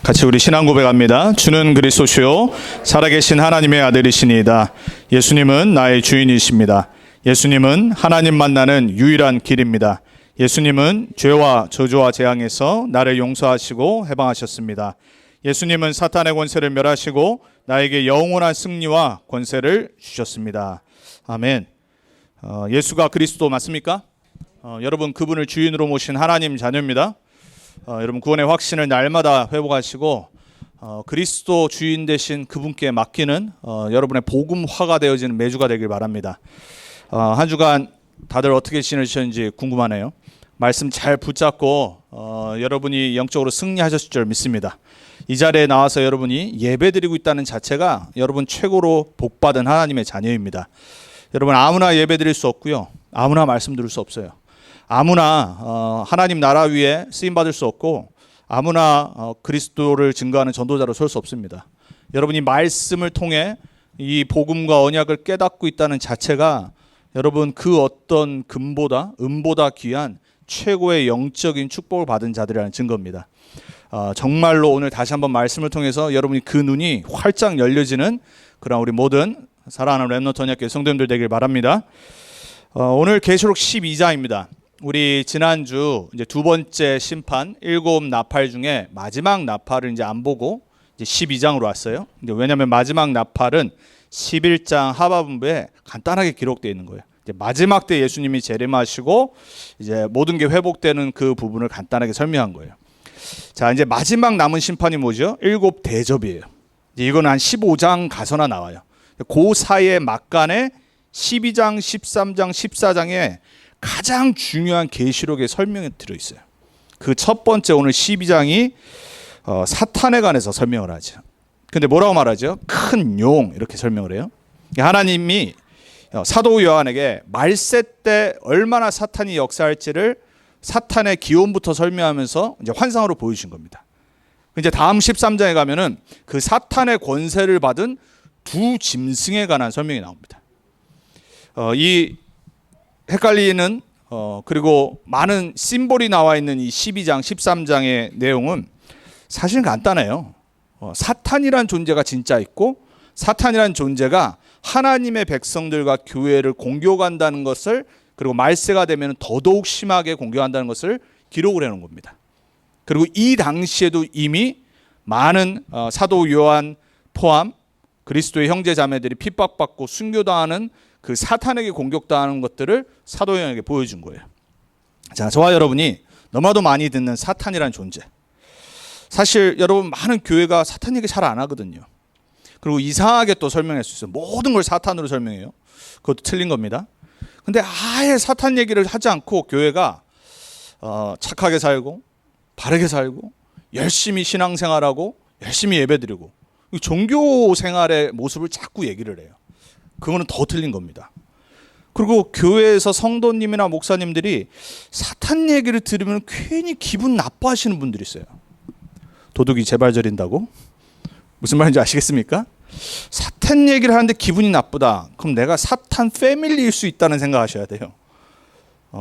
같이 우리 신앙 고백합니다. 주는 그리스도시요 살아계신 하나님의 아들이시니이다. 예수님은 나의 주인이십니다. 예수님은 하나님 만나는 유일한 길입니다. 예수님은 죄와 저주와 재앙에서 나를 용서하시고 해방하셨습니다. 예수님은 사탄의 권세를 멸하시고 나에게 영원한 승리와 권세를 주셨습니다. 아멘. 예수가 그리스도 맞습니까? 여러분 그분을 주인으로 모신 하나님 자녀입니다. 여러분 구원의 확신을 날마다 회복하시고 그리스도 주인 되신 그분께 맡기는 여러분의 복음화가 되어지는 매주가 되길 바랍니다. 한 주간 다들 어떻게 지내셨는지 궁금하네요. 말씀 잘 붙잡고 여러분이 영적으로 승리하셨을 줄 믿습니다. 이 자리에 나와서 여러분이 예배드리고 있다는 자체가 여러분 최고로 복받은 하나님의 자녀입니다. 여러분 아무나 예배드릴 수 없고요. 아무나 말씀 들을 수 없어요. 아무나 하나님 나라 위에 쓰임받을 수 없고 아무나 그리스도를 증거하는 전도자로 설 수 없습니다. 여러분이 말씀을 통해 이 복음과 언약을 깨닫고 있다는 자체가 여러분 그 어떤 은보다 귀한 최고의 영적인 축복을 받은 자들이라는 증거입니다. 정말로 오늘 다시 한번 말씀을 통해서 여러분이 그 눈이 활짝 열려지는 그런 우리 모든 사랑하는 렘넌트 언약교회 성도님들 되길 바랍니다. 오늘 계시록 12장입니다. 우리 지난주 이제 두 번째 심판 7 나팔 중에 마지막 나팔을 이제 안 보고 이제 12장으로 왔어요. 근데 왜냐하면 마지막 나팔은 11장 하반부에 간단하게 기록되어 있는 거예요. 이제 마지막 때 예수님이 재림하시고 이제 모든 게 회복되는 그 부분을 간단하게 설명한 거예요. 자, 이제 마지막 남은 심판이 뭐죠? 7 대접이에요. 이거는 한 15장 가서나 나와요. 그 사이에 막간에 12장, 13장, 14장에 가장 중요한 계시록의 설명이 들어있어요. 그 첫 번째 오늘 12장이 사탄에 관해서 설명을 하죠. 근데 뭐라고 말하죠? 큰 용 이렇게 설명을 해요. 하나님이 사도 요한에게 말세 때 얼마나 사탄이 역사할지를 사탄의 기원부터 설명하면서 이제 환상으로 보여주신 겁니다. 이제 다음 13장에 가면은 그 사탄의 권세를 받은 두 짐승에 관한 설명이 나옵니다. 이 헷갈리는 그리고 많은 심볼이 나와 있는 이 12장, 13장의 내용은 사실 간단해요. 사탄이란 존재가 진짜 있고 사탄이란 존재가 하나님의 백성들과 교회를 공격한다는 것을 그리고 말세가 되면 더더욱 심하게 공격한다는 것을 기록을 해놓은 겁니다. 그리고 이 당시에도 이미 많은 사도 요한 포함 그리스도의 형제 자매들이 핍박받고 순교당하는 그 사탄에게 공격당하는 것들을 사도 요한에게 보여준 거예요. 자, 저와 여러분이 너무나도 많이 듣는 사탄이라는 존재. 사실 여러분 많은 교회가 사탄 얘기 잘 안 하거든요. 그리고 이상하게 또 설명할 수 있어요. 모든 걸 사탄으로 설명해요. 그것도 틀린 겁니다. 근데 아예 사탄 얘기를 하지 않고 교회가 착하게 살고 바르게 살고 열심히 신앙생활하고 열심히 예배드리고 종교 생활의 모습을 자꾸 얘기를 해요. 그거는 더 틀린 겁니다. 그리고 교회에서 성도님이나 목사님들이 사탄 얘기를 들으면 괜히 기분 나빠하시는 분들이 있어요. 도둑이 제발 저린다고? 무슨 말인지 아시겠습니까? 사탄 얘기를 하는데 기분이 나쁘다. 그럼 내가 사탄 패밀리일 수 있다는 생각하셔야 돼요.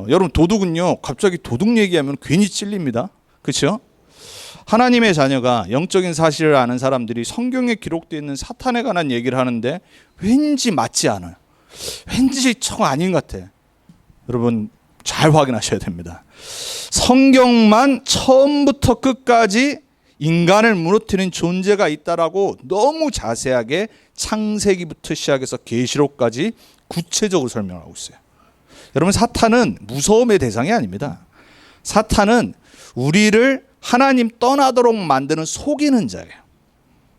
여러분 도둑은요 갑자기 도둑 얘기하면 괜히 찔립니다. 그렇죠? 하나님의 자녀가 영적인 사실을 아는 사람들이 성경에 기록되어 있는 사탄에 관한 얘기를 하는데 왠지 맞지 않아요. 왠지 정 아닌 것 같아. 여러분 잘 확인하셔야 됩니다. 성경만 처음부터 끝까지 인간을 무너뜨리는 존재가 있다라고 너무 자세하게 창세기부터 시작해서 계시록까지 구체적으로 설명하고 있어요. 여러분 사탄은 무서움의 대상이 아닙니다. 사탄은 우리를 하나님 떠나도록 만드는 속이는 자예요.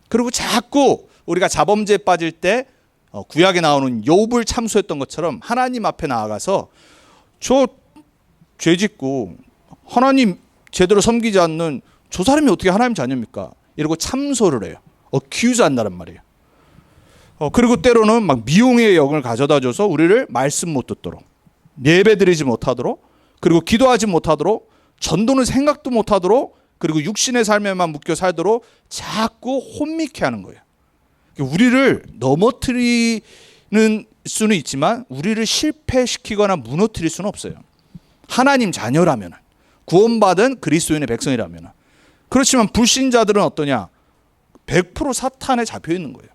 그리고 자꾸 우리가 자범죄에 빠질 때 구약에 나오는 욥을 참소했던 것처럼 하나님 앞에 나아가서 저 죄짓고 하나님 제대로 섬기지 않는 저 사람이 어떻게 하나님 자녀입니까? 이러고 참소를 해요. accuse 한다는 말이에요. 그리고 때로는 막 미용의 영을 가져다 줘서 우리를 말씀 못 듣도록 예배 드리지 못하도록 그리고 기도하지 못하도록 전도는 생각도 못하도록 그리고 육신의 삶에만 묶여 살도록 자꾸 혼미케 하는 거예요. 우리를 넘어뜨리는 수는 있지만 우리를 실패시키거나 무너뜨릴 수는 없어요. 하나님 자녀라면 구원받은 그리스도인의 백성이라면 그렇지만 불신자들은 어떠냐? 100% 사탄에 잡혀 있는 거예요.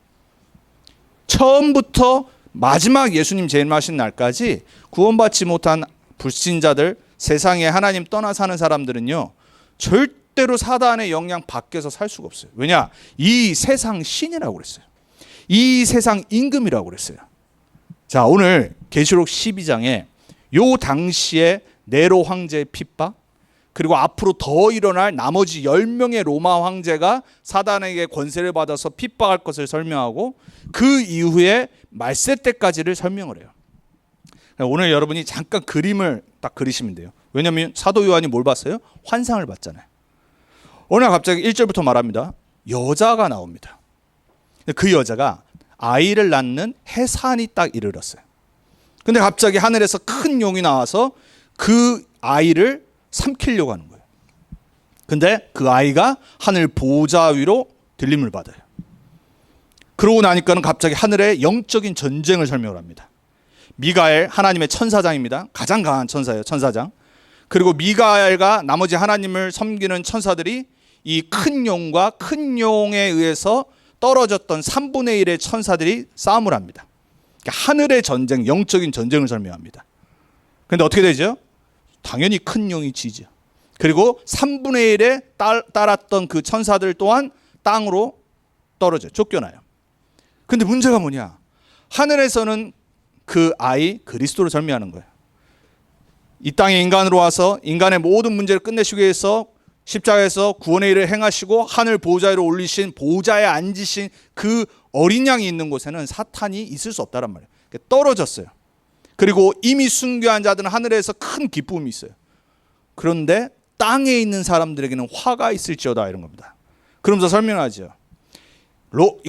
처음부터 마지막 예수님 재림하신 날까지 구원받지 못한 불신자들, 세상에 하나님 떠나 사는 사람들은요, 절대로 사단의 영향 밖에서 살 수가 없어요. 왜냐? 이 세상 신이라고 그랬어요. 이 세상 임금이라고 그랬어요. 자, 오늘 계시록 12장에 요 당시에 네로 황제의 핍박, 그리고 앞으로 더 일어날 나머지 10명의 로마 황제가 사단에게 권세를 받아서 핍박할 것을 설명하고, 그 이후에 말세 때까지를 설명을 해요. 오늘 여러분이 잠깐 그림을 딱 그리시면 돼요. 왜냐하면 사도 요한이 뭘 봤어요? 환상을 봤잖아요. 어느 날 갑자기 1절부터 말합니다. 여자가 나옵니다. 그 여자가 아이를 낳는 해산이 딱 이르렀어요. 근데 갑자기 하늘에서 큰 용이 나와서 그 아이를 삼키려고 하는 거예요. 근데 그 아이가 하늘 보좌 위로 들림을 받아요. 그러고 나니까는 갑자기 하늘의 영적인 전쟁을 설명을 합니다. 미가엘, 하나님의 천사장입니다. 가장 강한 천사예요, 천사장. 그리고 미가엘과 나머지 하나님을 섬기는 천사들이 이 큰 용과 큰 용에 의해서 떨어졌던 3분의 1의 천사들이 싸움을 합니다. 하늘의 전쟁, 영적인 전쟁을 설명합니다. 그런데 어떻게 되죠? 당연히 큰 용이 지죠. 그리고 3분의 1에 따랐던 그 천사들 또한 땅으로 떨어져요. 쫓겨나요. 근데 문제가 뭐냐? 하늘에서는 그 아이 그리스도를 설명하는 거예요. 이 땅에 인간으로 와서 인간의 모든 문제를 끝내시기 위해서 십자가에서 구원의 일을 행하시고 하늘 보좌에 올리신, 보좌에 앉으신 그 어린 양이 있는 곳에는 사탄이 있을 수 없다란 말이에요. 떨어졌어요. 그리고 이미 순교한 자들은 하늘에서 큰 기쁨이 있어요. 그런데 땅에 있는 사람들에게는 화가 있을지어다, 이런 겁니다. 그러면서 설명하죠.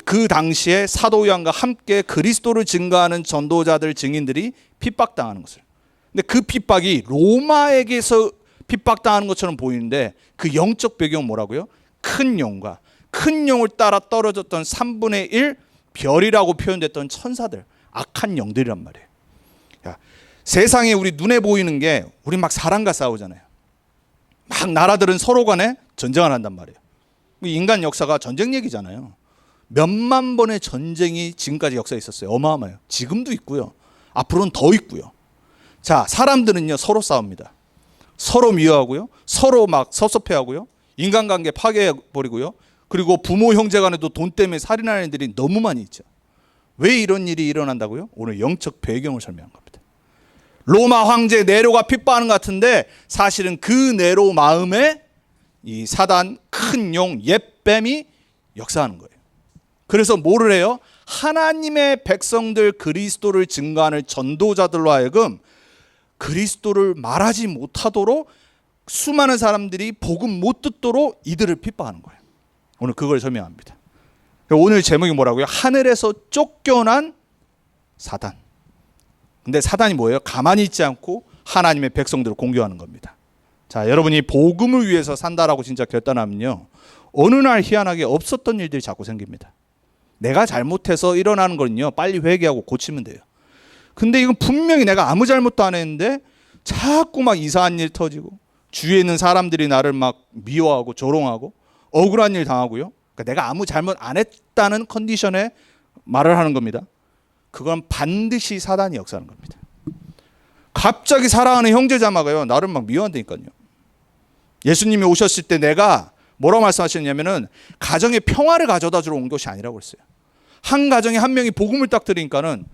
그 당시에 사도 요한과 함께 그리스도를 증거하는 전도자들, 증인들이 핍박당하는 것을. 근데 그 핍박이 로마에게서 핍박당하는 것처럼 보이는데 그 영적 배경은 뭐라고요? 큰 용과 큰 용을 따라 떨어졌던 3분의 1 별이라고 표현됐던 천사들, 악한 영들이란 말이에요. 야, 세상에 우리 눈에 보이는 게, 우리 막 사람과 싸우잖아요. 막 나라들은 서로 간에 전쟁을 한단 말이에요. 인간 역사가 전쟁 얘기잖아요. 몇만 번의 전쟁이 지금까지 역사에 있었어요. 어마어마해요. 지금도 있고요. 앞으로는 더 있고요. 자, 사람들은요, 서로 싸웁니다. 서로 미워하고요. 서로 막 섭섭해하고요. 인간관계 파괴해버리고요. 그리고 부모 형제 간에도 돈 때문에 살인하는 애들이 너무 많이 있죠. 왜 이런 일이 일어난다고요? 오늘 영적 배경을 설명한 겁니다. 로마 황제 네로가 핍박하는 것 같은데 사실은 그 네로 마음에 이 사단, 큰 용, 옛뱀이 역사하는 거예요. 그래서 뭐를 해요? 하나님의 백성들 그리스도를 증거하는 전도자들로 하여금 그리스도를 말하지 못하도록, 수많은 사람들이 복음 못 듣도록 이들을 핍박하는 거예요. 오늘 그걸 설명합니다. 오늘 제목이 뭐라고요? 하늘에서 쫓겨난 사단. 근데 사단이 뭐예요? 가만히 있지 않고 하나님의 백성들을 공격하는 겁니다. 자, 여러분이 복음을 위해서 산다라고 진짜 결단하면요, 어느 날 희한하게 없었던 일들이 자꾸 생깁니다. 내가 잘못해서 일어나는 거는요, 빨리 회개하고 고치면 돼요. 근데 이건 분명히 내가 아무 잘못도 안 했는데 자꾸 막 이상한 일 터지고, 주위에 있는 사람들이 나를 막 미워하고 조롱하고 억울한 일 당하고요. 그러니까 내가 아무 잘못 안 했다는 컨디션에 말을 하는 겁니다. 그건 반드시 사단이 역사하는 겁니다. 갑자기 사랑하는 형제자매가요, 나를 막 미워한다니까요. 예수님이 오셨을 때 내가 뭐라고 말씀하셨냐면은 가정의 평화를 가져다 주러 온 것이 아니라고 그랬어요. 한 가정에 한 명이 복음을 딱 들으니까는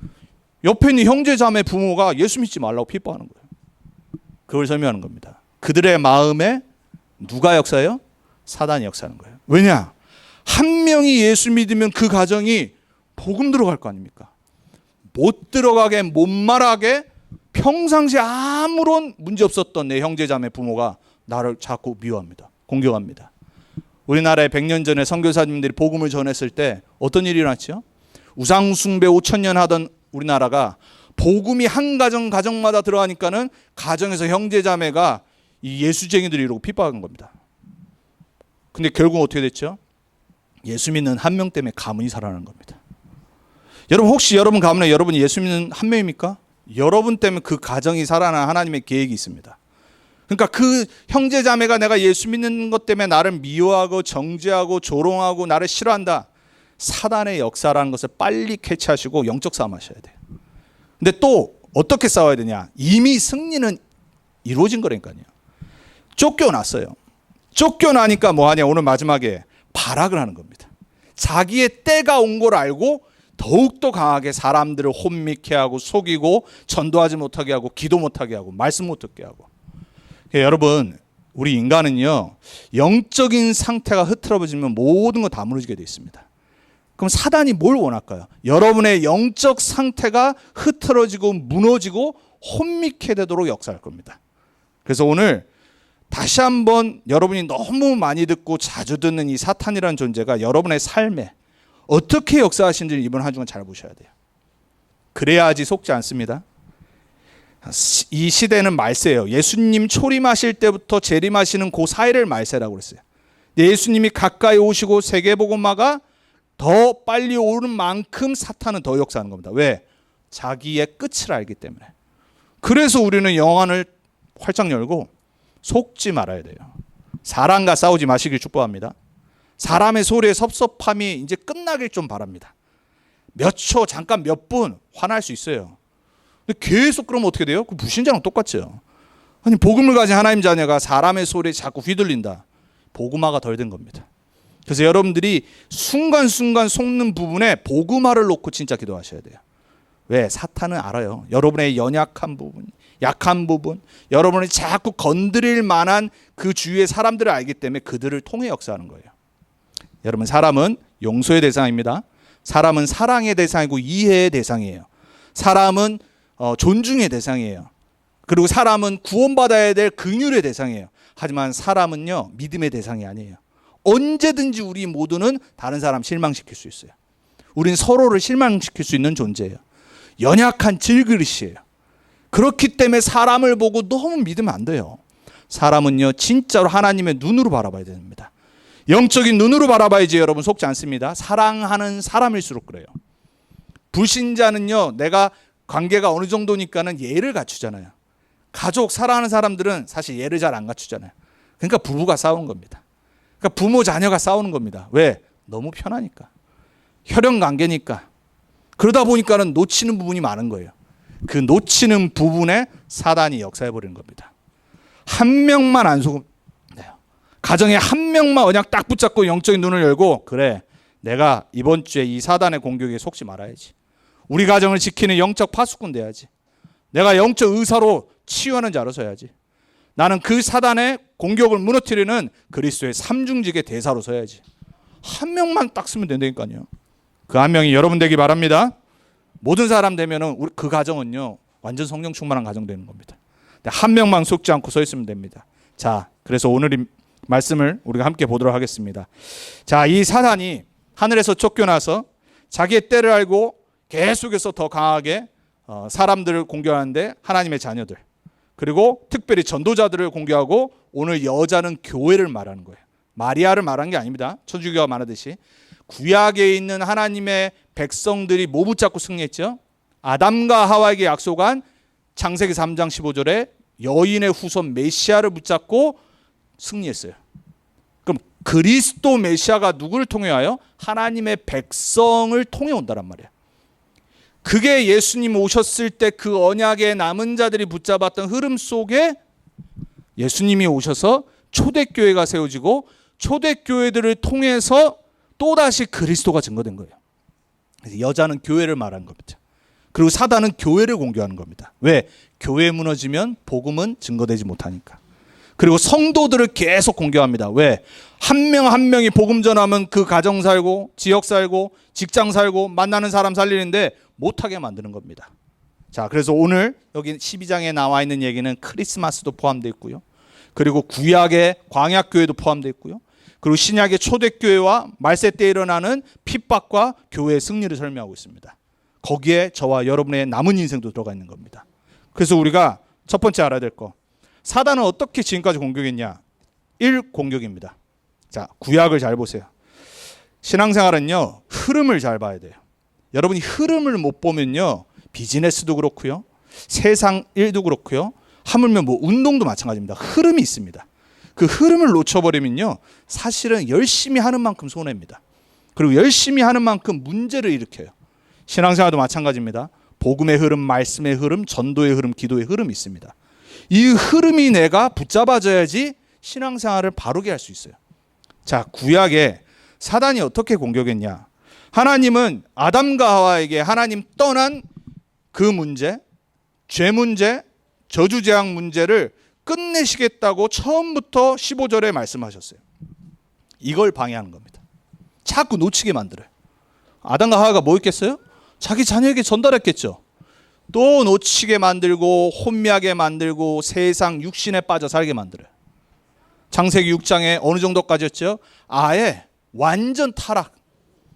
옆에 있는 형제자매 부모가 예수 믿지 말라고 핍박하는 거예요. 그걸 설명하는 겁니다. 그들의 마음에 누가 역사해요? 사단이 역사하는 거예요. 왜냐? 한 명이 예수 믿으면 그 가정이 복음 들어갈 거 아닙니까? 못 들어가게, 못 말하게 평상시에 아무런 문제 없었던 내 형제자매 부모가 나를 자꾸 미워합니다. 공격합니다. 우리나라에 100년 전에 선교사님들이 복음을 전했을 때 어떤 일이 일어났죠? 우상숭배 5,000년 하던 우리나라가 복음이 한 가정마다 들어가니까는 가정에서 형제자매가 이 예수쟁이들이 이러고 핍박한 겁니다. 근데 결국 어떻게 됐죠? 예수 믿는 한 명 때문에 가문이 살아나는 겁니다. 여러분, 혹시 여러분 가문에 여러분이 예수 믿는 한 명입니까? 여러분 때문에 그 가정이 살아나는 하나님의 계획이 있습니다. 그러니까 그 형제 자매가 내가 예수 믿는 것 때문에 나를 미워하고 정죄하고 조롱하고 나를 싫어한다. 사단의 역사라는 것을 빨리 캐치하시고 영적 싸움 하셔야 돼요. 근데 또 어떻게 싸워야 되냐? 이미 승리는 이루어진 거라니까요. 쫓겨났어요. 쫓겨나니까 뭐 하냐? 오늘 마지막에 발악을 하는 겁니다. 자기의 때가 온 걸 알고 더욱더 강하게 사람들을 혼미케 하고 속이고 전도하지 못하게 하고 기도 못하게 하고 말씀 못 듣게 하고. 여러분, 우리 인간은요, 영적인 상태가 흐트러지면 모든 거 다 무너지게 되어 있습니다. 그럼 사단이 뭘 원할까요? 여러분의 영적 상태가 흐트러지고 무너지고 혼미케 되도록 역사할 겁니다. 그래서 오늘 다시 한번 여러분이 너무 많이 듣고 자주 듣는 이 사탄이라는 존재가 여러분의 삶에 어떻게 역사하시는지 이번 한 주간 잘 보셔야 돼요. 그래야지 속지 않습니다. 이 시대는 말세예요. 예수님 초림하실 때부터 재림하시는 그 사이를 말세라고 그랬어요. 예수님이 가까이 오시고 세계복음화가 더 빨리 오는 만큼 사탄은 더 역사하는 겁니다. 왜? 자기의 끝을 알기 때문에. 그래서 우리는 영안을 활짝 열고 속지 말아야 돼요. 사람과 싸우지 마시길 축복합니다. 사람의 소리에 섭섭함이 이제 끝나길 좀 바랍니다. 몇 초, 잠깐 몇 분 화날 수 있어요. 근데 계속 그러면 어떻게 돼요? 그 불신자랑 똑같죠. 아니, 복음을 가진 하나님 자녀가 사람의 소리에 자꾸 휘둘린다. 복음화가 덜 된 겁니다. 그래서 여러분들이 순간순간 속는 부분에 복음화를 놓고 진짜 기도하셔야 돼요. 왜? 사탄은 알아요. 여러분의 연약한 부분, 약한 부분, 여러분이 자꾸 건드릴 만한 그 주위의 사람들을 알기 때문에 그들을 통해 역사하는 거예요. 여러분, 사람은 용서의 대상입니다. 사람은 사랑의 대상이고 이해의 대상이에요. 사람은 존중의 대상이에요. 그리고 사람은 구원받아야 될 긍휼의 대상이에요. 하지만 사람은요, 믿음의 대상이 아니에요. 언제든지 우리 모두는 다른 사람 실망시킬 수 있어요. 우린 서로를 실망시킬 수 있는 존재예요. 연약한 질그릇이에요. 그렇기 때문에 사람을 보고 너무 믿으면 안 돼요. 사람은요, 진짜로 하나님의 눈으로 바라봐야 됩니다. 영적인 눈으로 바라봐야지 여러분 속지 않습니다. 사랑하는 사람일수록 그래요. 불신자는요, 내가 관계가 어느 정도니까는 예를 갖추잖아요. 가족 사랑하는 사람들은 사실 예를 잘 안 갖추잖아요. 그러니까 부부가 싸우는 겁니다. 그러니까 부모 자녀가 싸우는 겁니다. 왜? 너무 편하니까. 혈연 관계니까. 그러다 보니까는 놓치는 부분이 많은 거예요. 그 놓치는 부분에 사단이 역사해 버리는 겁니다. 한 명만 안 속으면 돼요. 가정에 한 명만 언약 딱 붙잡고 영적인 눈을 열고, 그래, 내가 이번 주에 이 사단의 공격에 속지 말아야지. 우리 가정을 지키는 영적 파수꾼 돼야지. 내가 영적 의사로 치유하는 자로 서야지. 나는 그 사단의 공격을 무너뜨리는 그리스도의 삼중직의 대사로 서야지. 한 명만 딱 쓰면 된다니까요. 그 한 명이 여러분 되기 바랍니다. 모든 사람 되면은 우리 그 가정은요, 완전 성령 충만한 가정 되는 겁니다. 한 명만 속지 않고 서 있으면 됩니다. 자, 그래서 오늘 이 말씀을 우리가 함께 보도록 하겠습니다. 자, 이 사단이 하늘에서 쫓겨나서 자기의 때를 알고 계속해서 더 강하게 사람들을 공격하는데, 하나님의 자녀들, 그리고 특별히 전도자들을 공격하고, 오늘 여자는 교회를 말하는 거예요. 마리아를 말한 게 아닙니다. 천주교가 말하듯이 구약에 있는 하나님의 백성들이 뭐 붙잡고 승리했죠? 아담과 하와에게 약속한 창세기 3장 15절에 여인의 후손 메시아를 붙잡고 승리했어요. 그럼 그리스도 메시아가 누구를 통해 와요? 하나님의 백성을 통해 온다란 말이에요. 그게 예수님 오셨을 때 그 언약의 남은 자들이 붙잡았던 흐름 속에 예수님이 오셔서 초대교회가 세워지고, 초대교회들을 통해서 또다시 그리스도가 증거된 거예요. 그래서 여자는 교회를 말하는 겁니다. 그리고 사단은 교회를 공격하는 겁니다. 왜? 교회 무너지면 복음은 증거되지 못하니까. 그리고 성도들을 계속 공격합니다. 왜? 한 명 한 명이 복음 전하면 그 가정 살고, 지역 살고, 직장 살고, 만나는 사람 살리는데 못하게 만드는 겁니다. 자, 그래서 오늘 여기 12장에 나와 있는 얘기는 크리스마스도 포함되어 있고요. 그리고 구약의 광약교회도 포함되어 있고요. 그리고 신약의 초대교회와 말세 때 일어나는 핍박과 교회의 승리를 설명하고 있습니다. 거기에 저와 여러분의 남은 인생도 들어가 있는 겁니다. 그래서 우리가 첫 번째 알아야 될 거, 사단은 어떻게 지금까지 공격했냐? 1. 공격입니다. 자, 구약을 잘 보세요. 신앙생활은요, 흐름을 잘 봐야 돼요. 여러분이 흐름을 못 보면요, 비즈니스도 그렇고요, 세상 일도 그렇고요, 하물며 뭐 운동도 마찬가지입니다. 흐름이 있습니다. 그 흐름을 놓쳐버리면요, 사실은 열심히 하는 만큼 손해입니다. 그리고 열심히 하는 만큼 문제를 일으켜요. 신앙생활도 마찬가지입니다. 복음의 흐름, 말씀의 흐름, 전도의 흐름, 기도의 흐름이 있습니다. 이 흐름이 내가 붙잡아져야지 신앙생활을 바르게 할 수 있어요. 자, 구약에 사단이 어떻게 공격했냐? 하나님은 아담과 하와에게 하나님 떠난 그 문제, 죄 문제, 저주재앙 문제를 끝내시겠다고 처음부터 15절에 말씀하셨어요. 이걸 방해하는 겁니다. 자꾸 놓치게 만들어요. 아담과 하와가 뭐 했겠어요? 자기 자녀에게 전달했겠죠. 또 놓치게 만들고 혼미하게 만들고 세상 육신에 빠져 살게 만들어요. 창세기 6장에 어느 정도까지였죠? 아예 완전 타락,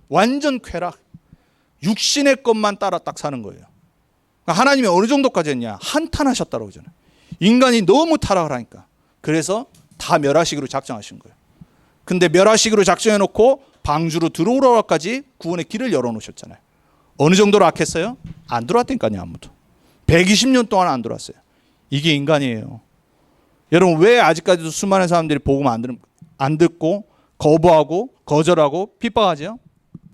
완전 쾌락, 육신의 것만 따라 딱 사는 거예요. 그러니까 하나님이 어느 정도까지 했냐? 한탄하셨다고 그러잖아요. 인간이 너무 타락을 하니까. 그래서 다 멸하시기로 작정하신 거예요. 근데 멸하시기로 작정해놓고 방주로 들어오라까지 구원의 길을 열어놓으셨잖아요. 어느 정도로 악했어요? 안 들어왔다니까요, 아무도. 120년 동안 안 들어왔어요. 이게 인간이에요. 여러분, 왜 아직까지도 수많은 사람들이 복음 안 듣고 거부하고 거절하고 핍박하죠?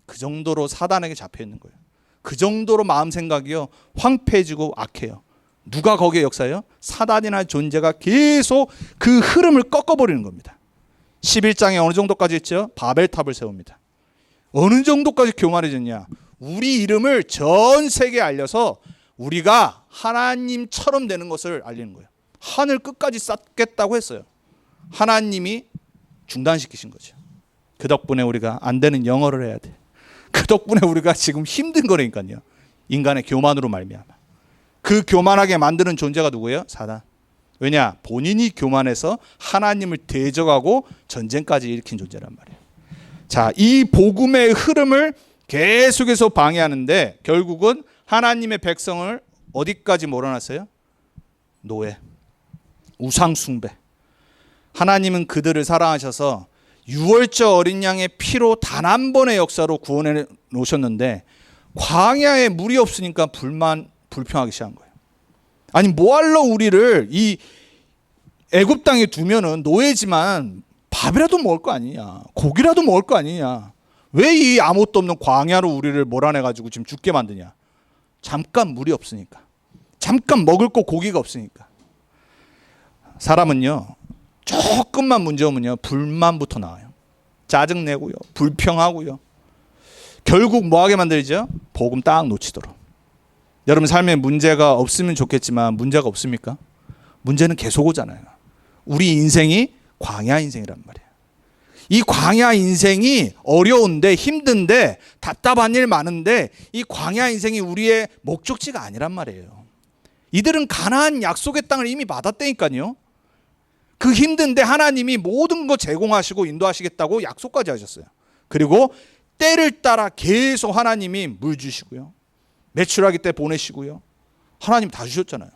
그 정도로 사단에게 잡혀 있는 거예요. 그 정도로 마음 생각이요, 황폐해지고 악해요. 누가 거기에 역사예요? 사단이나 존재가 계속 그 흐름을 꺾어버리는 겁니다. 11장에 어느 정도까지 했죠? 바벨탑을 세웁니다. 어느 정도까지 교만해졌냐? 우리 이름을 전 세계에 알려서 우리가 하나님처럼 되는 것을 알리는 거예요. 하늘 끝까지 쌓겠다고 했어요. 하나님이 중단시키신 거죠. 그 덕분에 우리가 안 되는 영어를 해야 돼. 그 덕분에 우리가 지금 힘든 거라니까요. 인간의 교만으로 말미암아. 그 교만하게 만드는 존재가 누구예요? 사단. 왜냐? 본인이 교만해서 하나님을 대적하고 전쟁까지 일으킨 존재란 말이에요. 자, 이 복음의 흐름을 계속해서 방해하는데 결국은 하나님의 백성을 어디까지 몰아놨어요? 노예, 우상 숭배. 하나님은 그들을 사랑하셔서 유월절 어린 양의 피로 단 한 번의 역사로 구원해 놓으셨는데 광야에 물이 없으니까 불평하기 시작한 거예요. 아니, 뭐하러 우리를 이 애굽 땅에 두면은 노예지만 밥이라도 먹을 거 아니냐, 고기라도 먹을 거 아니냐, 왜 이 아무것도 없는 광야로 우리를 몰아내가지고 지금 죽게 만드냐? 잠깐 물이 없으니까, 잠깐 먹을 거 고기가 없으니까. 사람은요, 조금만 문제 오면요, 불만부터 나와요. 짜증내고요, 불평하고요. 결국 뭐하게 만들죠? 복음 딱 놓치도록. 여러분 삶에 문제가 없으면 좋겠지만 문제가 없습니까? 문제는 계속 오잖아요. 우리 인생이 광야 인생이란 말이에요. 이 광야 인생이 어려운데 힘든데 답답한 일 많은데 이 광야 인생이 우리의 목적지가 아니란 말이에요. 이들은 가나안 약속의 땅을 이미 받았다니까요. 그 힘든데 하나님이 모든 거 제공하시고 인도하시겠다고 약속까지 하셨어요. 그리고 때를 따라 계속 하나님이 물 주시고요, 매출하기 때 보내시고요. 하나님 다 주셨잖아요.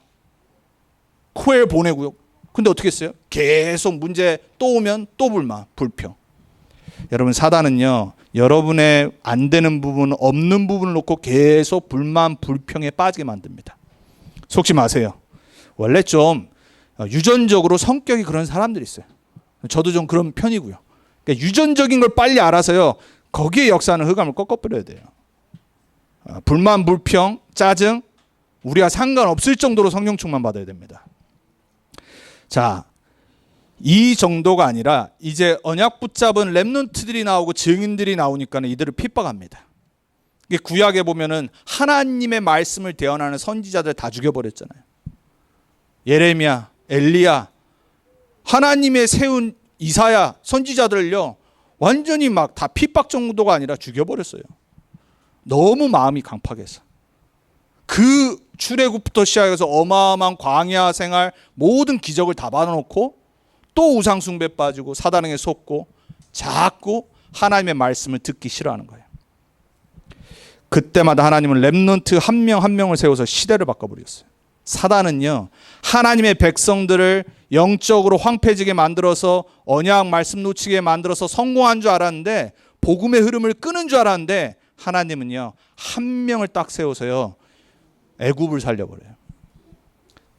코엘 보내고요. 근데 어떻게 했어요? 계속 문제 또 오면 또 불평. 여러분, 사단은요, 여러분의 안 되는 부분, 없는 부분을 놓고 계속 불만, 불평에 빠지게 만듭니다. 속지 마세요. 원래 좀 유전적으로 성격이 그런 사람들이 있어요. 저도 좀 그런 편이고요. 그러니까 유전적인 걸 빨리 알아서요, 거기에 역사하는 흑암을 꺾어버려야 돼요. 불만, 불평, 짜증, 우리와 상관없을 정도로 성령 충만 받아야 됩니다. 자, 이 정도가 아니라 이제 언약 붙잡은 렘넌트들이 나오고 증인들이 나오니까 이들을 핍박합니다. 구약에 보면은 하나님의 말씀을 대언하는 선지자들 다 죽여버렸잖아요. 예레미야, 엘리야, 하나님의 세운 이사야 선지자들을요, 완전히 막 다 핍박 정도가 아니라 죽여버렸어요. 너무 마음이 강팍해서. 그 출애굽부터 시작해서 어마어마한 광야 생활 모든 기적을 다 받아놓고 또 우상 숭배 빠지고 사단에게 속고 자꾸 하나님의 말씀을 듣기 싫어하는 거예요. 그때마다 하나님은 렘넌트 한 명 한 명을 세워서 시대를 바꿔버렸어요. 사단은요, 하나님의 백성들을 영적으로 황폐해지게 만들어서 언약 말씀 놓치게 만들어서 성공한 줄 알았는데, 복음의 흐름을 끄는 줄 알았는데, 하나님은요 한 명을 딱 세워서요 애굽을 살려버려요.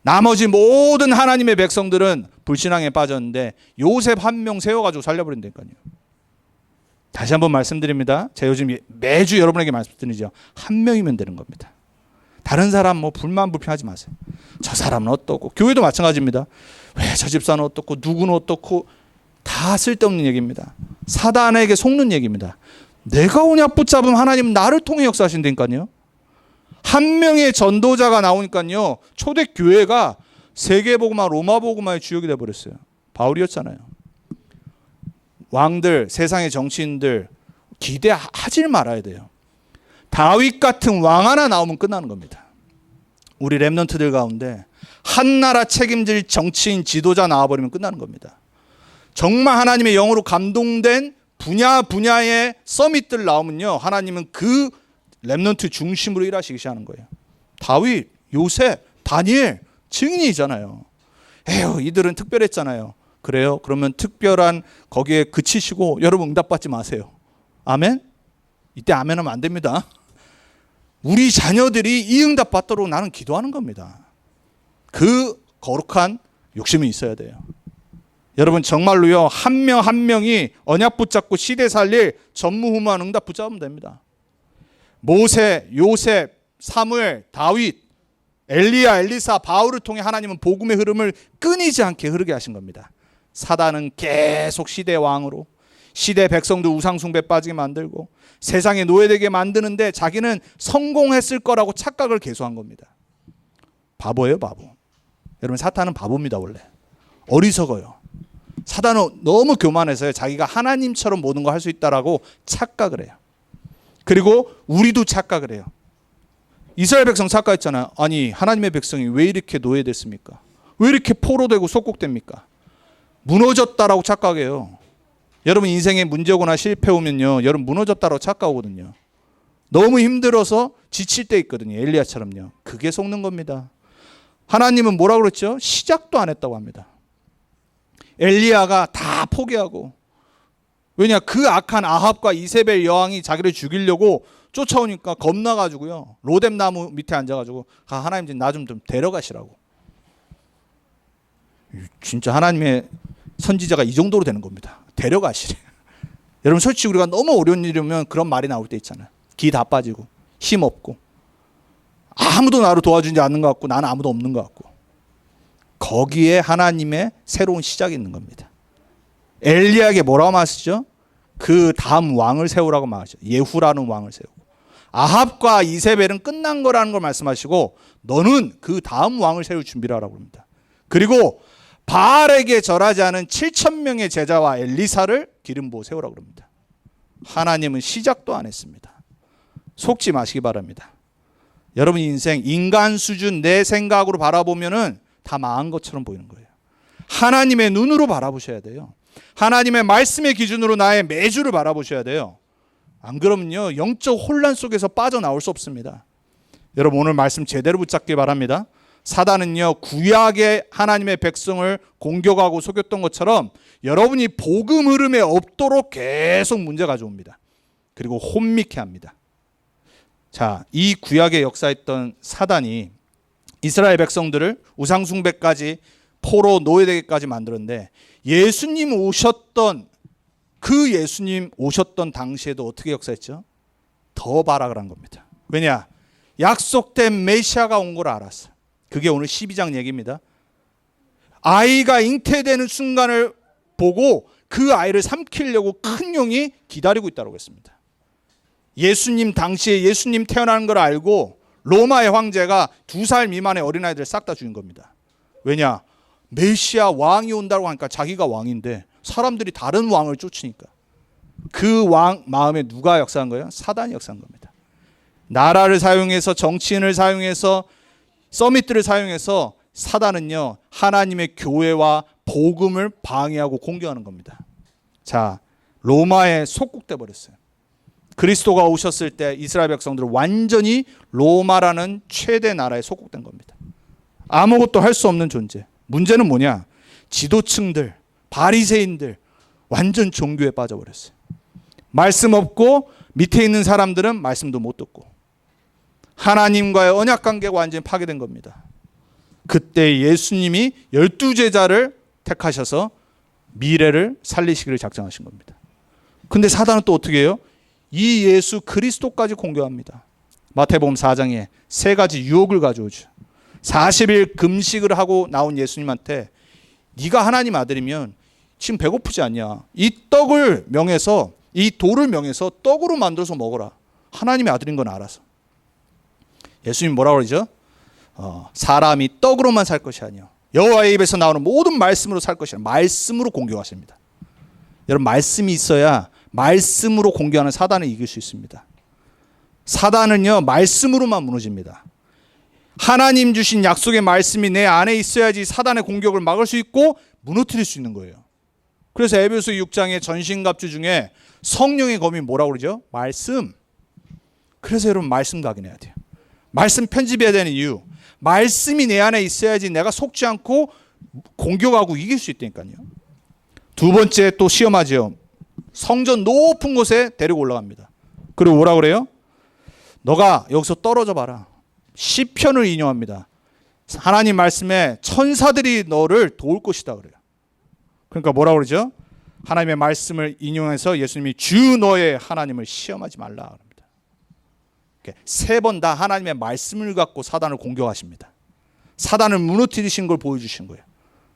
나머지 모든 하나님의 백성들은 불신앙에 빠졌는데 요셉 한 명 세워가지고 살려버린다니까요. 다시 한번 말씀드립니다. 제가 요즘 매주 여러분에게 말씀드리죠. 한 명이면 되는 겁니다. 다른 사람 뭐 불만불평하지 마세요. 저 사람은 어떻고, 교회도 마찬가지입니다. 왜 저 집사는 어떻고, 누구는 어떻고, 다 쓸데없는 얘기입니다. 사단에게 속는 얘기입니다. 내가 언약 붙잡으면 하나님은 나를 통해 역사하신다니까요. 한 명의 전도자가 나오니까요, 초대교회가 세계복음화, 로마복음화의 주역이 되어버렸어요. 바울이었잖아요. 왕들, 세상의 정치인들 기대하지 말아야 돼요. 다윗 같은 왕 하나 나오면 끝나는 겁니다. 우리 렘넌트들 가운데 한 나라 책임질 정치인, 지도자 나와버리면 끝나는 겁니다. 정말 하나님의 영으로 감동된 분야의 서밋들 나오면요, 하나님은 그 렘넌트 중심으로 일하시기 시작하는 거예요. 다윗, 요셉, 다니엘 증인이잖아요. 에휴, 이들은 특별했잖아요. 그래요? 그러면 특별한 거기에 그치시고 여러분 응답받지 마세요. 아멘? 이때 아멘하면 안 됩니다. 우리 자녀들이 이 응답 받도록 나는 기도하는 겁니다. 그 거룩한 욕심이 있어야 돼요. 여러분 정말로요, 한 명 한 명이 언약 붙잡고 시대 살릴 전무후무한 응답 붙잡으면 됩니다. 모세, 요셉, 사무엘, 다윗, 엘리야, 엘리사, 바울을 통해 하나님은 복음의 흐름을 끊이지 않게 흐르게 하신 겁니다. 사단은 계속 시대 왕으로, 시대 백성들 우상 숭배 빠지게 만들고 세상에 노예되게 만드는데 자기는 성공했을 거라고 착각을 계속한 겁니다. 바보예요, 바보. 여러분 사탄은 바보입니다. 원래 어리석어요. 사단은 너무 교만해서 자기가 하나님처럼 모든 걸 할 수 있다라고 착각을 해요. 그리고 우리도 착각을 해요. 이스라엘 백성 착각했잖아요. 아니 하나님의 백성이 왜 이렇게 노예됐습니까? 왜 이렇게 포로되고 속국됩니까? 무너졌다라고 착각해요. 여러분 인생에 문제 오거나 실패 오면요, 여러분 무너졌다라고 착각하거든요. 너무 힘들어서 지칠 때 있거든요. 엘리야처럼요. 그게 속는 겁니다. 하나님은 뭐라고 그랬죠? 시작도 안 했다고 합니다. 엘리야가 다 포기하고, 왜냐 그 악한 아합과 이세벨 여왕이 자기를 죽이려고 쫓아오니까 겁나가지고요, 로뎀 나무 밑에 앉아가지고 하나님 나 좀 데려가시라고. 진짜 하나님의 선지자가 이 정도로 되는 겁니다. 데려가시래. 여러분 솔직히 우리가 너무 어려운 일이면 그런 말이 나올 때 있잖아요. 기 다 빠지고 힘 없고 아무도 나를 도와주지 않는 것 같고 나는 아무도 없는 것 같고, 거기에 하나님의 새로운 시작이 있는 겁니다. 엘리야에게 뭐라고 말하시죠? 그 다음 왕을 세우라고 말하죠. 예후라는 왕을 세우고, 아합과 이세벨은 끝난 거라는 걸 말씀하시고 너는 그 다음 왕을 세울 준비를 하라고 합니다. 그리고 바알에게 절하지 않은 7,000명의 제자와 엘리사를 기름 부어 세우라고 합니다. 하나님은 시작도 안 했습니다. 속지 마시기 바랍니다. 여러분 인생 인간 수준 내 생각으로 바라보면은 다 망한 것처럼 보이는 거예요. 하나님의 눈으로 바라보셔야 돼요. 하나님의 말씀의 기준으로 나의 매주를 바라보셔야 돼요. 안 그러면요 영적 혼란 속에서 빠져나올 수 없습니다. 여러분 오늘 말씀 제대로 붙잡기 바랍니다. 사단은요 구약의 하나님의 백성을 공격하고 속였던 것처럼 여러분이 복음 흐름에 없도록 계속 문제 가져옵니다. 그리고 혼미케 합니다. 자, 이 구약에 역사했던 사단이 이스라엘 백성들을 우상숭배까지 포로 노예되게까지 만들었는데, 예수님 오셨던 당시에도 어떻게 역사했죠? 더 발악을 한 겁니다. 왜냐? 약속된 메시아가 온 걸 알았어요. 그게 오늘 12장 얘기입니다. 아이가 잉태되는 순간을 보고 그 아이를 삼키려고 큰 용이 기다리고 있다고 했습니다. 예수님 당시에 예수님 태어나는 걸 알고 로마의 황제가 2살 미만의 어린아이들을 싹 다 죽인 겁니다. 왜냐? 메시아 왕이 온다고 하니까 자기가 왕인데 사람들이 다른 왕을 쫓으니까. 그 왕 마음에 누가 역사한 거예요? 사단이 역사한 겁니다. 나라를 사용해서, 정치인을 사용해서, 서밋들을 사용해서 사단은요 하나님의 교회와 복음을 방해하고 공격하는 겁니다. 자, 로마에 속국돼 버렸어요. 그리스도가 오셨을 때 이스라엘 백성들은 완전히 로마라는 최대 나라에 속국된 겁니다. 아무것도 할 수 없는 존재. 문제는 뭐냐? 지도층들, 바리새인들 완전 종교에 빠져버렸어요. 말씀 없고 밑에 있는 사람들은 말씀도 못 듣고 하나님과의 언약 관계가 완전히 파괴된 겁니다. 그때 예수님이 12제자를 택하셔서 미래를 살리시기를 작정하신 겁니다. 근데 사단은 또 어떻게 해요? 이 예수 그리스도까지 공격합니다. 마태복음 4장에 세 가지 유혹을 가져오죠. 40일 금식을 하고 나온 예수님한테 네가 하나님 아들이면 지금 배고프지 않냐? 이 떡을 명해서, 이 돌을 명해서 떡으로 만들어서 먹어라. 하나님의 아들인 건 알아서. 예수님 뭐라고 그러죠? 사람이 떡으로만 살 것이 아니요 여호와의 입에서 나오는 모든 말씀으로 살 것이라. 말씀으로 공격하십니다. 여러분, 말씀이 있어야 말씀으로 공격하는 사단을 이길 수 있습니다. 사단은요, 말씀으로만 무너집니다. 하나님 주신 약속의 말씀이 내 안에 있어야지 사단의 공격을 막을 수 있고 무너뜨릴 수 있는 거예요. 그래서 에베소 6장의 전신갑주 중에 성령의 검이 뭐라고 그러죠? 말씀. 그래서 여러분, 말씀 각인해야 돼요. 말씀 편집해야 되는 이유, 말씀이 내 안에 있어야지 내가 속지 않고 공격하고 이길 수 있다니까요. 두 번째 또 시험하죠. 성전 높은 곳에 데리고 올라갑니다. 그리고 뭐라고 그래요? 너가 여기서 떨어져 봐라. 시편을 인용합니다. 하나님 말씀에 천사들이 너를 도울 것이다 그래요. 그러니까 뭐라고 그러죠? 하나님의 말씀을 인용해서 예수님이 주 너의 하나님을 시험하지 말라 합니다. 세 번 다 하나님의 말씀을 갖고 사단을 공격하십니다. 사단을 무너뜨리신 걸 보여주신 거예요.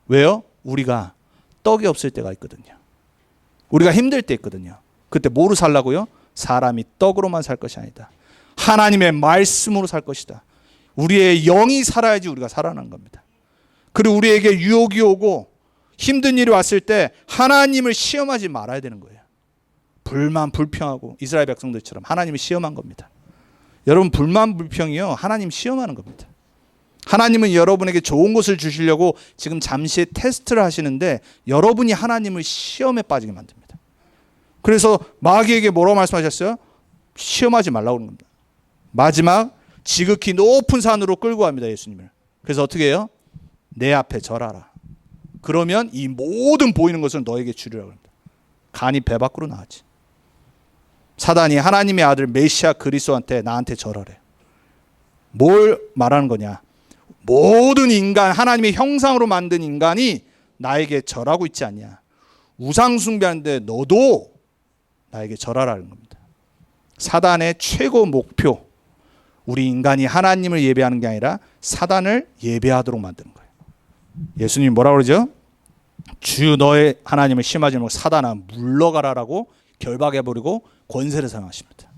왜요? 우리가 떡이 없을 때가 있거든요. 우리가 힘들 때 있거든요. 그때 뭐로 살라고요? 사람이 떡으로만 살 것이 아니다. 하나님의 말씀으로 살 것이다. 우리의 영이 살아야지 우리가 살아나는 겁니다. 그리고 우리에게 유혹이 오고 힘든 일이 왔을 때 하나님을 시험하지 말아야 되는 거예요. 불만 불평하고 이스라엘 백성들처럼 하나님을 시험한 겁니다. 여러분, 불만 불평이요, 하나님 시험하는 겁니다. 하나님은 여러분에게 좋은 것을 주시려고 지금 잠시 테스트를 하시는데 여러분이 하나님을 시험에 빠지게 만듭니다. 그래서 마귀에게 뭐라고 말씀하셨어요? 시험하지 말라고 그러는 겁니다. 마지막 지극히 높은 산으로 끌고 갑니다, 예수님을. 그래서 어떻게 해요? 내 앞에 절하라. 그러면 이 모든 보이는 것을 너에게 주리라고 합니다. 간이 배 밖으로 나왔지. 사단이 하나님의 아들 메시아 그리스도한테 나한테 절하래. 뭘 말하는 거냐? 모든 인간, 하나님의 형상으로 만든 인간이 나에게 절하고 있지 않냐? 우상 숭배하는데 너도 나에게 절하라는 겁니다. 사단의 최고 목표, 우리 인간이 하나님을 예배하는 게 아니라 사단을 예배하도록 만드는 거예요. 예수님 뭐라고 그러죠? 주 너의 하나님을 심하지 말고 사단아 물러가라라고 결박해버리고 권세를 사용하십니다.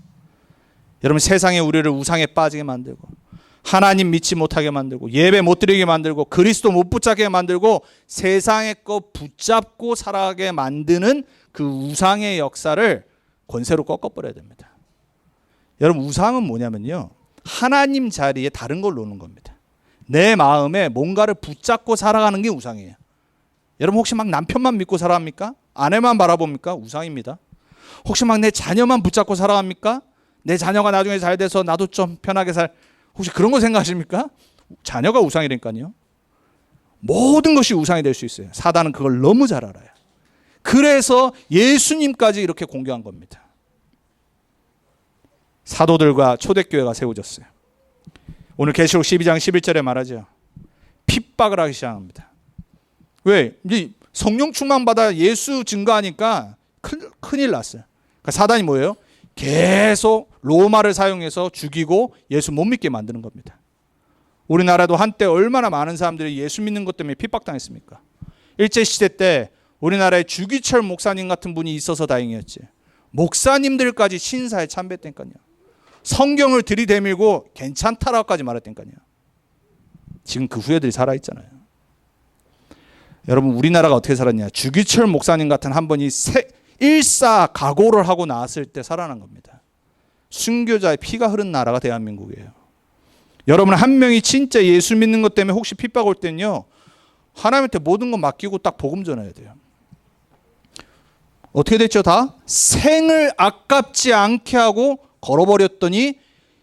여러분, 세상에 우리를 우상에 빠지게 만들고 하나님 믿지 못하게 만들고 예배 못 드리게 만들고 그리스도 못 붙잡게 만들고 세상의 것 붙잡고 살아가게 만드는 그 우상의 역사를 권세로 꺾어버려야 됩니다. 여러분, 우상은 뭐냐면요, 하나님 자리에 다른 걸 놓는 겁니다. 내 마음에 뭔가를 붙잡고 살아가는 게 우상이에요. 여러분, 혹시 막 남편만 믿고 살아갑니까? 아내만 바라봅니까? 우상입니다. 혹시 막 내 자녀만 붙잡고 살아갑니까? 내 자녀가 나중에 잘 돼서 나도 좀 편하게 혹시 그런 거 생각하십니까? 자녀가 우상이라니까요. 모든 것이 우상이 될 수 있어요. 사단은 그걸 너무 잘 알아요. 그래서 예수님까지 이렇게 공격한 겁니다. 사도들과 초대교회가 세워졌어요. 오늘 계시록 12장 11절에 말하죠. 핍박을 하기 시작합니다. 왜? 이제 성령 충만받아 예수 증거하니까 큰일 났어요. 그러니까 사단이 뭐예요? 계속 로마를 사용해서 죽이고 예수 못 믿게 만드는 겁니다. 우리나라도 한때 얼마나 많은 사람들이 예수 믿는 것 때문에 핍박당했습니까? 일제시대 때 우리나라에 주기철 목사님 같은 분이 있어서 다행이었지. 목사님들까지 신사에 참배했다니까요. 성경을 들이대밀고 괜찮다라고까지 말했다니까요. 지금 그 후예들이 살아있잖아요. 여러분, 우리나라가 어떻게 살았냐? 주기철 목사님 같은 한 분이 일사각오를 하고 나왔을 때 살아난 겁니다. 순교자의 피가 흐른 나라가 대한민국이에요. 여러분, 한 명이 진짜 예수 믿는 것 때문에 혹시 핍박 올 때는요, 하나님한테 모든 거 맡기고 딱 복음 전해야 돼요. 어떻게 됐죠? 다 생을 아깝지 않게 하고 걸어버렸더니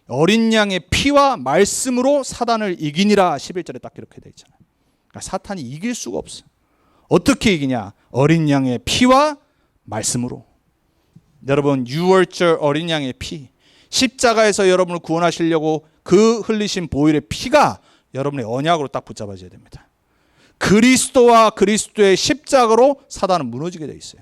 어린 양의 피와 말씀으로 사단을 이기니라. 11절에 딱 이렇게 돼 있잖아요. 그러니까 사탄이 이길 수가 없어. 어떻게 이기냐? 어린 양의 피와 말씀으로. 여러분, 유월절 어린 양의 피, 십자가에서 여러분을 구원하시려고 그 흘리신 보혈의 피가 여러분의 언약으로 딱 붙잡아줘야 됩니다. 그리스도와 그리스도의 십자가로 사단은 무너지게 돼 있어요.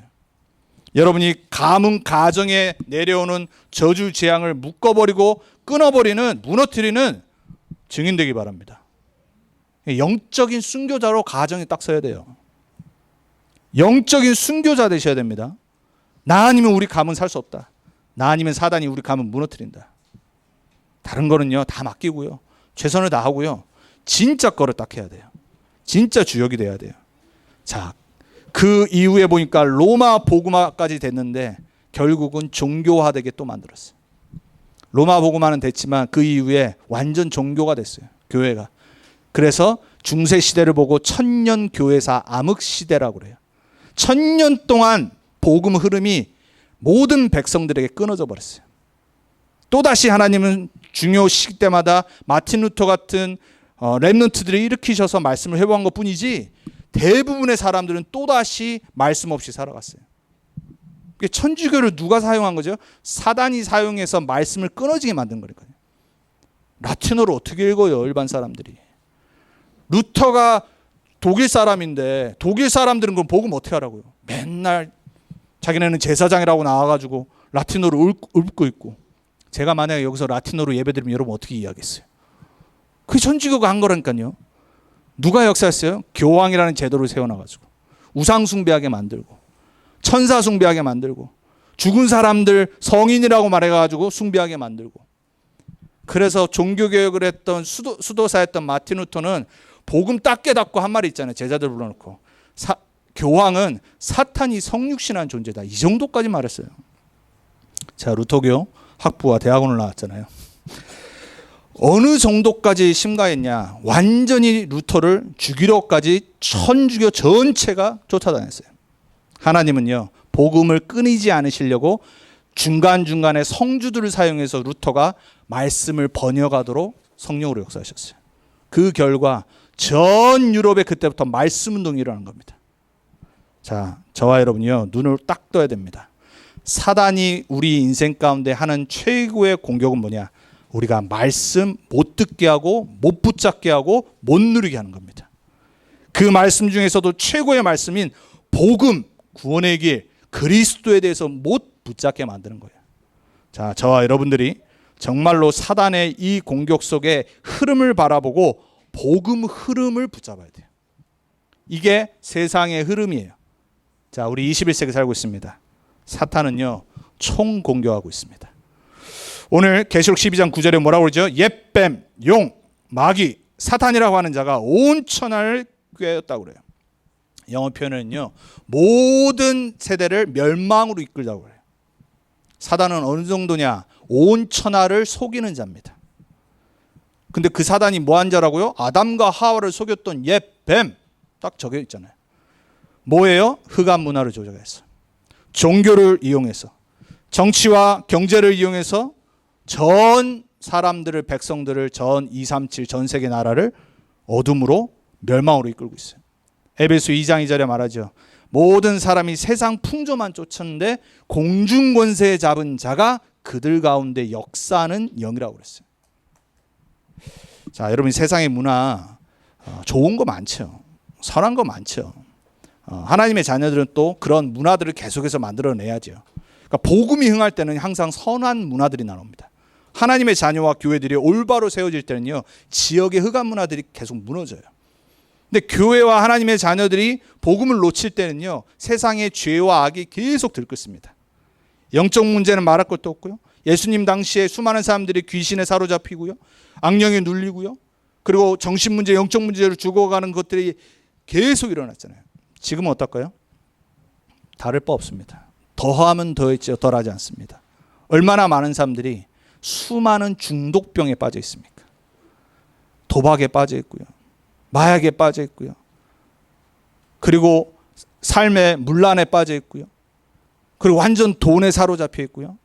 여러분이 가문 가정에 내려오는 저주 재앙을 묶어버리고 끊어버리는, 무너뜨리는 증인 되기 바랍니다. 영적인 순교자로 가정에 딱 서야 돼요. 영적인 순교자 되셔야 됩니다. 나 아니면 우리 가문 살 수 없다. 나 아니면 사단이 우리 가문 무너뜨린다. 다른 거는요 다 맡기고요, 최선을 다하고요, 진짜 거를 딱 해야 돼요. 진짜 주역이 돼야 돼요. 자, 그 이후에 보니까 로마 복음화까지 됐는데 결국은 종교화되게 또 만들었어요. 로마 복음화는 됐지만 그 이후에 완전 종교가 됐어요, 교회가. 그래서 중세 시대를 보고 천년 교회사 암흑 시대라고 그래요. 1000년 동안 복음 흐름이 모든 백성들에게 끊어져 버렸어요. 또다시 하나님은 중요 시기 때마다 마틴 루터 같은 렘넌트들을 일으키셔서 말씀을 회복한 것뿐이지 대부분의 사람들은 또다시 말씀 없이 살아갔어요. 천주교를 누가 사용한 거죠? 사단이 사용해서 말씀을 끊어지게 만든 거니까요. 라틴어를 어떻게 읽어요, 일반 사람들이? 루터가 독일 사람인데 독일 사람들은 그럼 복음 어떻게 하라고요? 맨날 자기네는 제사장이라고 나와가지고 라틴어로 읊고 있고, 제가 만약에 여기서 라틴어로 예배드리면 여러분 어떻게 이해하겠어요? 그게 천주교가 한 거라니까요. 누가 역사했어요? 교황이라는 제도를 세워놔가지고 우상 숭배하게 만들고 천사 숭배하게 만들고 죽은 사람들 성인이라고 말해가지고 숭배하게 만들고. 그래서 종교개혁을 했던 수도사였던 마틴 루터는 복음 딱 깨닫고 한 말이 있잖아요. 제자들 불러놓고 교황은 사탄이 성육신한 존재다, 이 정도까지 말했어요. 자, 루터교 학부와 대학원을 나왔잖아요. 어느 정도까지 심가했냐? 완전히 루터를 죽이러까지 천주교 전체가 쫓아다녔어요. 하나님은요 복음을 끊이지 않으시려고 중간중간에 성주들을 사용해서 루터가 말씀을 번역하도록 성령으로 역사하셨어요. 그 결과 전 유럽에 그때부터 말씀 운동이 일어난 겁니다. 자, 저와 여러분이요 눈을 딱 떠야 됩니다. 사단이 우리 인생 가운데 하는 최고의 공격은 뭐냐? 우리가 말씀 못 듣게 하고 못 붙잡게 하고 못 누리게 하는 겁니다. 그 말씀 중에서도 최고의 말씀인 복음, 구원의 길, 그리스도에 대해서 못 붙잡게 만드는 거예요. 자, 저와 여러분들이 정말로 사단의 이 공격 속에 흐름을 바라보고 복음 흐름을 붙잡아야 돼요. 이게 세상의 흐름이에요. 자, 우리 21세기 살고 있습니다. 사탄은요 총 공격하고 있습니다. 오늘 계시록 12장 9절에 뭐라고 그러죠? 옛뱀, 용, 마귀, 사탄이라고 하는 자가 온 천하를 꿰었다고 그래요. 영어 표현은요 모든 세대를 멸망으로 이끌자고 그래요. 사단은 어느 정도냐? 온 천하를 속이는 자입니다. 근데 그 사단이 뭐한 자라고요? 아담과 하와를 속였던 옛뱀, 딱 적혀 있잖아요. 뭐예요? 흑암 문화를 조작해서, 종교를 이용해서, 정치와 경제를 이용해서 전 사람들을, 백성들을, 전 237 전 세계 나라를 어둠으로 멸망으로 이끌고 있어요. 에베소 2장 2절에 말하죠. 모든 사람이 세상 풍조만 쫓았는데 공중권세 잡은 자가 그들 가운데 역사하는 영이라고 그랬어요. 자, 여러분 세상의 문화 좋은 거 많죠. 선한 거 많죠. 하나님의 자녀들은 또 그런 문화들을 계속해서 만들어내야죠. 그러니까 복음이 흥할 때는 항상 선한 문화들이 나옵니다. 하나님의 자녀와 교회들이 올바로 세워질 때는요 지역의 흑암 문화들이 계속 무너져요. 근데 교회와 하나님의 자녀들이 복음을 놓칠 때는요 세상의 죄와 악이 계속 들끓습니다. 영적 문제는 말할 것도 없고요. 예수님 당시에 수많은 사람들이 귀신에 사로잡히고요, 악령에 눌리고요, 그리고 정신 문제, 영적 문제로 죽어가는 것들이 계속 일어났잖아요. 지금은 어떨까요? 다를 바 없습니다. 더하면 더했지 덜하지 않습니다. 얼마나 많은 사람들이 수많은 중독병에 빠져 있습니까? 도박에 빠져 있고요, 마약에 빠져 있고요, 그리고 삶의 문란에 빠져 있고요, 그리고 완전 돈에 사로잡혀 있고요.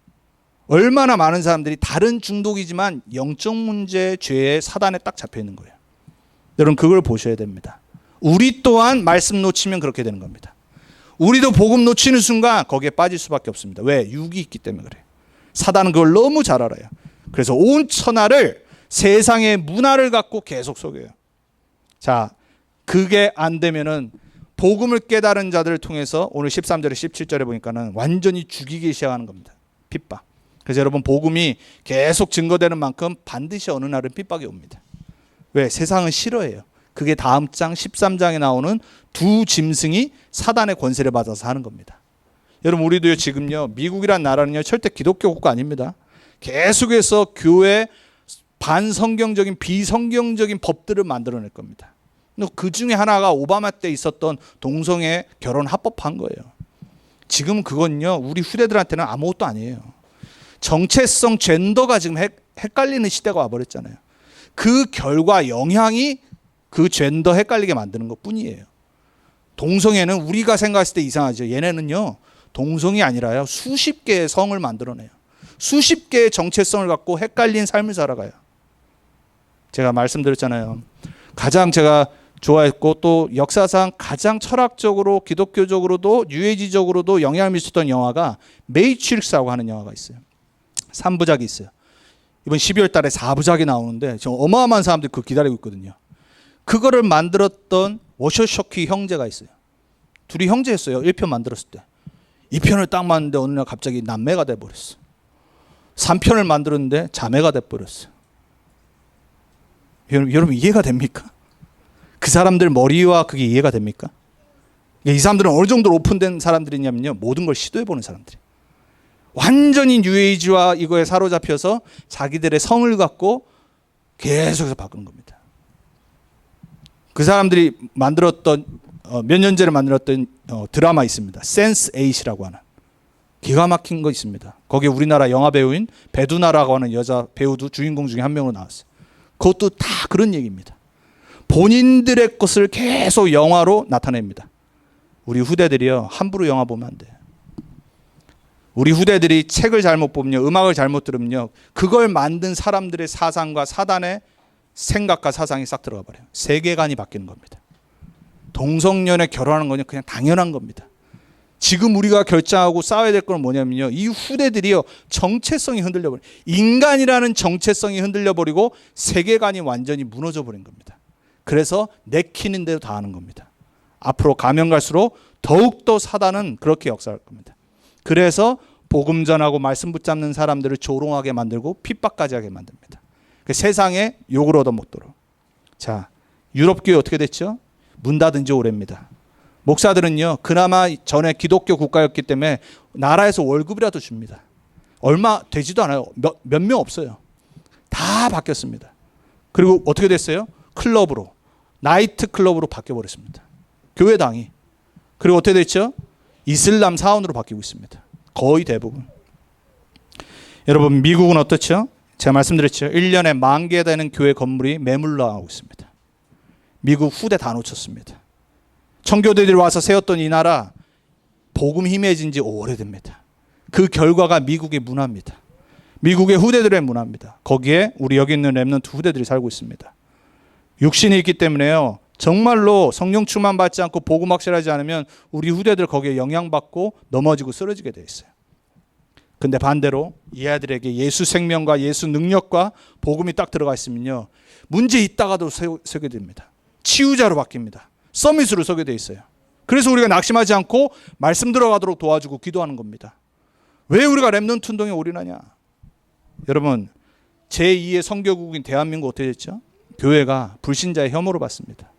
얼마나 많은 사람들이 다른 중독이지만 영적 문제, 죄의 사단에 딱 잡혀 있는 거예요. 여러분 그걸 보셔야 됩니다. 우리 또한 말씀 놓치면 그렇게 되는 겁니다. 우리도 복음 놓치는 순간 거기에 빠질 수밖에 없습니다. 왜? 육이 있기 때문에 그래요. 사단은 그걸 너무 잘 알아요. 그래서 온 천하를 세상의 문화를 갖고 계속 속여요. 자, 그게 안 되면은 복음을 깨달은 자들을 통해서 오늘 13절에 17절에 보니까는 완전히 죽이기 시작하는 겁니다. 핍박. 그래서 여러분, 복음이 계속 증거되는 만큼 반드시 어느 날은 핍박이 옵니다. 왜? 세상은 싫어해요. 그게 다음 장 13장에 나오는 두 짐승이 사단의 권세를 받아서 하는 겁니다. 여러분, 우리도요, 지금요, 미국이란 나라는요, 절대 기독교 국가 아닙니다. 계속해서 교회 반성경적인 비성경적인 법들을 만들어낼 겁니다. 그 중에 하나가 오바마 때 있었던 동성애 결혼 합법화한 거예요. 지금 그건요, 우리 후대들한테는 아무것도 아니에요. 정체성 젠더가 지금 헷갈리는 시대가 와버렸잖아요. 그 결과 영향이 그 젠더 헷갈리게 만드는 것 뿐이에요. 동성애는 우리가 생각했을 때 이상하죠. 얘네는요, 동성이 아니라요, 수십 개의 성을 만들어내요. 수십 개의 정체성을 갖고 헷갈린 삶을 살아가요. 제가 말씀드렸잖아요. 가장 제가 좋아했고 또 역사상 가장 철학적으로 기독교적으로도 뉴에이지적으로도 영향을 미쳤던 영화가 매트릭스라고 하는 영화가 있어요. 3부작이 있어요. 이번 12월 달에 4부작이 나오는데 지금 어마어마한 사람들이 그거 기다리고 있거든요. 그거를 만들었던 워셔셔키 형제가 있어요. 둘이 형제였어요. 1편 만들었을 때. 2편을 딱 만드는데 어느 날 갑자기 남매가 돼버렸어. 3편을 만들었는데 자매가 돼버렸어요. 여러분 이해가 됩니까? 그 사람들 머리와 그게 이해가 됩니까? 이 사람들은 어느 정도로 오픈된 사람들이냐면요, 모든 걸 시도해보는 사람들이. 완전히 뉴에이지와 이거에 사로잡혀서 자기들의 성을 갖고 계속해서 바꾸는 겁니다. 그 사람들이 만들었던 몇 년 전에 만들었던 드라마 있습니다. 센스8이라고 하는 기가 막힌 거 있습니다. 거기에 우리나라 영화 배우인 배두나라고 하는 여자 배우도 주인공 중에 한 명으로 나왔어요. 그것도 다 그런 얘기입니다. 본인들의 것을 계속 영화로 나타냅니다. 우리 후대들이요, 함부로 영화 보면 안 돼요. 우리 후대들이 책을 잘못 보면요, 음악을 잘못 들으면요, 그걸 만든 사람들의 사상과 사단의 생각과 사상이 싹 들어가 버려요. 세계관이 바뀌는 겁니다. 동성연애 결혼하는 건 그냥 당연한 겁니다. 지금 우리가 결정하고 싸워야 될 건 뭐냐면요, 이 후대들이요, 정체성이 흔들려 버려요. 인간이라는 정체성이 흔들려 버리고 세계관이 완전히 무너져 버린 겁니다. 그래서 내키는 대로 다 하는 겁니다. 앞으로 가면 갈수록 더욱더 사단은 그렇게 역사할 겁니다. 그래서 복음 전하고 말씀 붙잡는 사람들을 조롱하게 만들고 핍박까지 하게 만듭니다. 세상에 욕을 얻어먹도록. 자, 유럽교회 어떻게 됐죠? 문 닫은 지 오래입니다. 목사들은요, 그나마 전에 기독교 국가였기 때문에 나라에서 월급이라도 줍니다. 얼마 되지도 않아요. 몇 명 없어요. 다 바뀌었습니다. 그리고 어떻게 됐어요? 클럽으로, 나이트 클럽으로 바뀌어버렸습니다. 교회당이. 그리고 어떻게 됐죠? 이슬람 사원으로 바뀌고 있습니다. 거의 대부분. 여러분, 미국은 어떻죠? 제가 말씀드렸죠. 1년에 10,000개 되는 교회 건물이 매물로 나오고 있습니다. 미국 후대 다 놓쳤습니다. 청교도들이 와서 세웠던 이 나라, 복음 힘해진 지 오래됩니다. 그 결과가 미국의 문화입니다. 미국의 후대들의 문화입니다. 거기에 우리 여기 있는 렘넌트 후대들이 살고 있습니다. 육신이 있기 때문에요, 정말로 성령 충만 받지 않고 복음 확실하지 않으면 우리 후대들 거기에 영향받고 넘어지고 쓰러지게 돼 있어요. 근데 반대로 이 아들에게 예수 생명과 예수 능력과 복음이 딱 들어가 있으면요, 문제 있다가도 서게 됩니다. 치유자로 바뀝니다. 서밋으로 서게 돼 있어요. 그래서 우리가 낙심하지 않고 말씀 들어가도록 도와주고 기도하는 겁니다. 왜 우리가 렘넌트 운동에 올인하냐? 여러분, 제2의 선교국인 대한민국 어떻게 됐죠? 교회가 불신자의 혐오를 받습니다.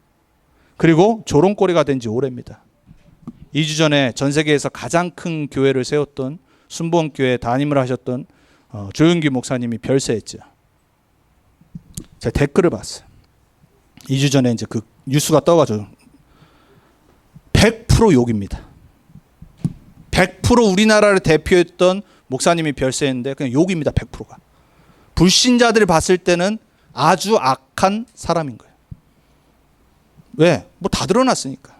그리고 조롱거리가 된 지 오래입니다. 2주 전에 전 세계에서 가장 큰 교회를 세웠던 순복음교회 담임을 하셨던 조윤기 목사님이 별세했죠. 제가 댓글을 봤어요. 2주 전에 이제 그 뉴스가 떠가지고 100% 욕입니다. 100% 우리나라를 대표했던 목사님이 별세했는데 그냥 욕입니다. 100%가. 불신자들이 봤을 때는 아주 악한 사람인 거예요. 왜? 뭐 다 드러났으니까.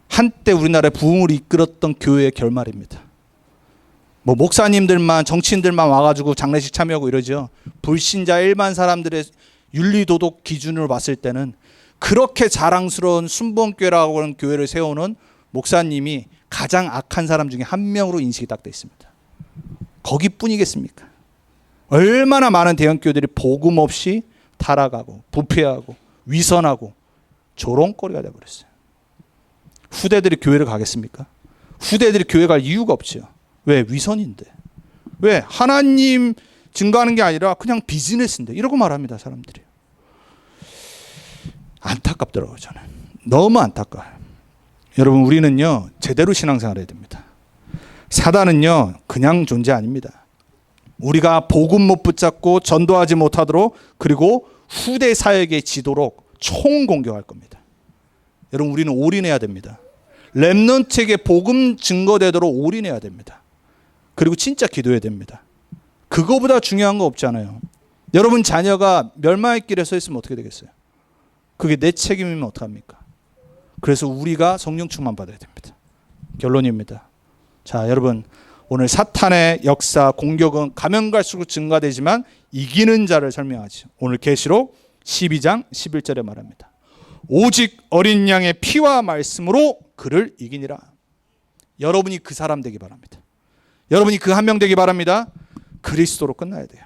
한때 우리나라의 부흥을 이끌었던 교회의 결말입니다. 뭐 목사님들만, 정치인들만 와가지고 장례식 참여하고 이러죠. 불신자 일반 사람들의 윤리도덕 기준으로 봤을 때는 그렇게 자랑스러운 순복음교회라고 하는 교회를 세우는 목사님이 가장 악한 사람 중에 한 명으로 인식이 딱 돼 있습니다. 거기뿐이겠습니까? 얼마나 많은 대형교회들이 복음 없이 타락하고 부패하고 위선하고 조롱거리가 되어버렸어요. 후대들이 교회를 가겠습니까? 후대들이 교회 갈 이유가 없죠. 왜? 위선인데. 왜? 하나님 증거하는 게 아니라 그냥 비즈니스인데 이러고 말합니다. 사람들이. 안타깝더라고요. 저는. 너무 안타까워요. 여러분, 우리는요 제대로 신앙생활 해야 됩니다. 사단은요 그냥 존재 아닙니다. 우리가 복음 못 붙잡고 전도하지 못하도록, 그리고 후대 사역에 지도록 총공격할 겁니다. 여러분, 우리는 올인해야 됩니다. 렘넌트에게 복음 증거되도록 올인해야 됩니다. 그리고 진짜 기도해야 됩니다. 그거보다 중요한 거 없잖아요. 여러분 자녀가 멸망의 길에 서 있으면 어떻게 되겠어요? 그게 내 책임이면 어떡합니까? 그래서 우리가 성령 충만 받아야 됩니다. 결론입니다. 자, 여러분, 오늘 사탄의 역사, 공격은 가면 갈수록 증가되지만 이기는 자를 설명하죠. 오늘 계시록 12장 11절에 말합니다. 오직 어린 양의 피와 말씀으로 그를 이기니라. 여러분이 그 사람 되기 바랍니다. 여러분이 그 한 명 되기 바랍니다. 그리스도로 끝나야 돼요.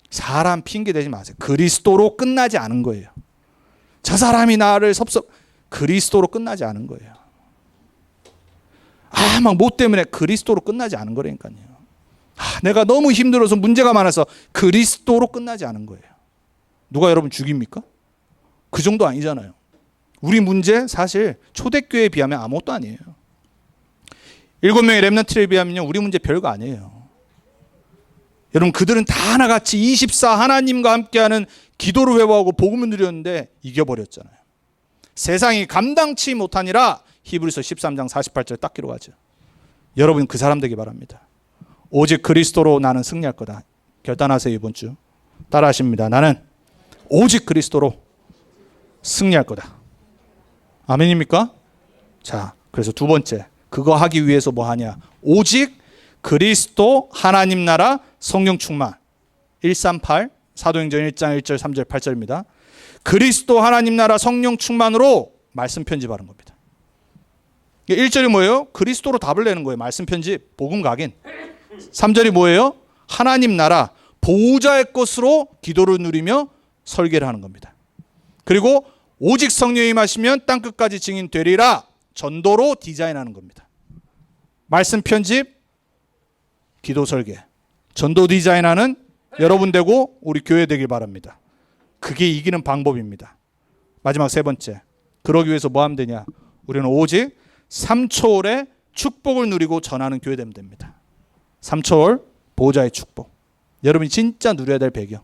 사람 핑계 대지 마세요. 그리스도로 끝나지 않은 거예요. 저 사람이 나를 그리스도로 끝나지 않은 거예요. 막 뭐 때문에 그리스도로 끝나지 않은 거라니까요. 내가 너무 힘들어서 문제가 많아서 그리스도로 끝나지 않은 거예요. 누가 여러분 죽입니까? 그 정도 아니잖아요. 우리 문제 사실 초대교회에 비하면 아무것도 아니에요. 7명의 렘넌트에 비하면 우리 문제 별거 아니에요. 여러분, 그들은 다 하나같이 24 하나님과 함께하는 기도를 회복하고 복음을 누렸는데 이겨버렸잖아요. 세상이 감당치 못하니라 히브리서 13장 48절 딱 기록하죠. 여러분 그 사람 되기 바랍니다. 오직 그리스도로 나는 승리할 거다. 결단하세요. 이번 주 따라하십니다. 나는 오직 그리스도로 승리할 거다. 아멘입니까? 자, 그래서 두 번째, 그거 하기 위해서 뭐 하냐? 오직 그리스도 하나님 나라 성령 충만. 138 사도행전 1장 1절 3절 8절입니다. 그리스도 하나님 나라 성령 충만으로 말씀 편집하는 겁니다. 1절이 뭐예요? 그리스도로 답을 내는 거예요. 말씀 편집, 복음 각인. 3절이 뭐예요? 하나님 나라 보호자의 것으로 기도를 누리며 설계를 하는 겁니다. 그리고 오직 성령이 임하시면 땅끝까지 증인 되리라 전도로 디자인하는 겁니다. 말씀 편집, 기도 설계, 전도 디자인하는 여러분 되고 우리 교회 되길 바랍니다. 그게 이기는 방법입니다. 마지막 세 번째, 그러기 위해서 뭐 하면 되냐? 우리는 오직 3초월의 축복을 누리고 전하는 교회 되면 됩니다. 3초월 보호자의 축복. 여러분이 진짜 누려야 될 배경.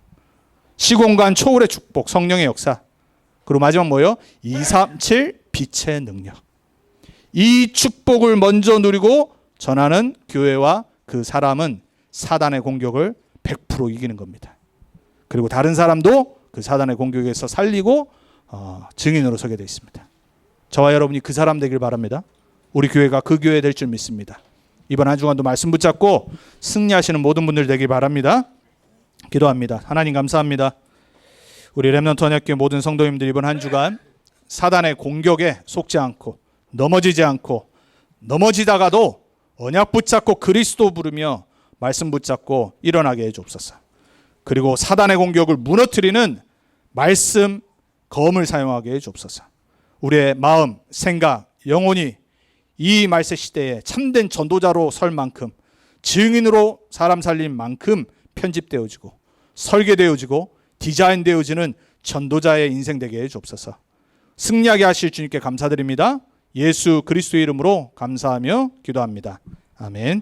시공간 초월의 축복, 성령의 역사. 그리고 마지막 뭐예요? 237 빛의 능력. 이 축복을 먼저 누리고 전하는 교회와 그 사람은 사단의 공격을 100% 이기는 겁니다. 그리고 다른 사람도 그 사단의 공격에서 살리고 증인으로 서게 되어 있습니다. 저와 여러분이 그 사람 되길 바랍니다. 우리 교회가 그 교회 될 줄 믿습니다. 이번 한 주간도 말씀 붙잡고 승리하시는 모든 분들 되길 바랍니다. 기도합니다. 하나님 감사합니다. 우리 렘넌트 언약교회 모든 성도님들 이번 한 주간 사단의 공격에 속지 않고 넘어지지 않고, 넘어지다가도 언약 붙잡고 그리스도 부르며 말씀 붙잡고 일어나게 해주옵소서. 그리고 사단의 공격을 무너뜨리는 말씀 검을 사용하게 해주옵소서. 우리의 마음, 생각, 영혼이 이 말세 시대에 참된 전도자로 설 만큼, 증인으로 사람 살린 만큼 편집되어지고 설계되어지고 디자인되어지는 전도자의 인생 되게 해주옵소서. 승리하게 하실 주님께 감사드립니다. 예수 그리스도의 이름으로 감사하며 기도합니다. 아멘.